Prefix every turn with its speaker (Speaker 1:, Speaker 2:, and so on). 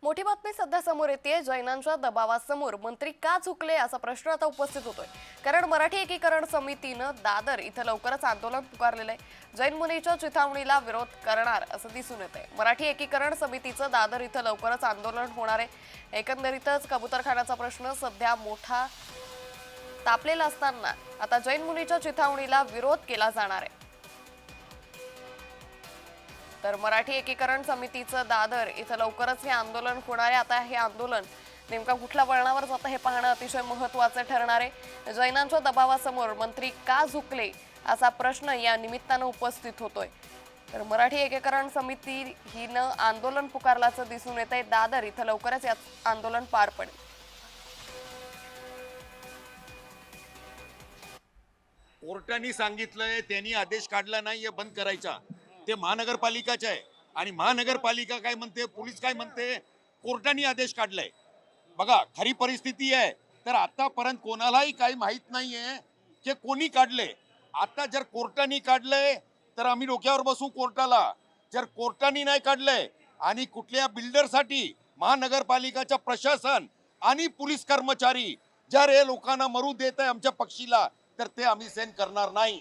Speaker 1: मोठी बातमी सध्या समोर येते। जैनांच्या दबावासमोर मंत्री का झुकले असा प्रश्न आता उपस्थित होतोय। कारण मराठी एकीकरण समितीनं दादर इथं लवकरच आंदोलन पुकारलेलं आहे। जैन मुनीच्या चिथावणीला विरोध करणार असं दिसून येतंय। मराठी एकीकरण समितीचं दादर इथं लवकरच आंदोलन होणार आहे। एकंदरीतच कबूतरखान्याचा प्रश्न सध्या मोठा तापलेला असताना आता जैन मुनीच्या चिथावणीला विरोध केला जाणार आहे। तर मराठी एकीकरण समितीचं दादर इथं लवकरच हे आंदोलन होणार आहे। आता हे आंदोलन नेमका कुठल्या वळणावर जातं हे पाहणं अतिशय महत्त्वाचं ठरणार आहे। जैनांच्या दबावासमोर मंत्री का झुकले असा प्रश्न या निमित्तानं उपस्थित होतोय। तर मराठी एकीकरण समिती हिनं आंदोलन पुकारल्याचं दिसून येतंय। दादर इथं लवकरच या आंदोलन पार पडेल।
Speaker 2: कोर्टाने सांगितलंय, त्यांनी आदेश काढला नाहीये बंद करायचा, ते महानगरपालिकाचे आहे। आणि महानगरपालिका काय म्हणते, पोलीस काय म्हणते, कोर्टाने आदेश काढलाय। बघा खरी परिस्थिती आहे तर आतापर्यंत कोणालाही काही माहित नाहीये की कोणी काढले। आता जर कोर्टाने काढलंय तर आम्ही डोक्यावर बसू कोर्टाला। जर कोर्टाने नाही काढलंय आणि कुठल्या बिल्डरसाठी महानगरपालिकाचं प्रशासन आणि पोलीस कर्मचारी जर हे लोकांना मरू देत आहे आमच्या पक्षीला, तर ते आम्ही सहन करणार नाही।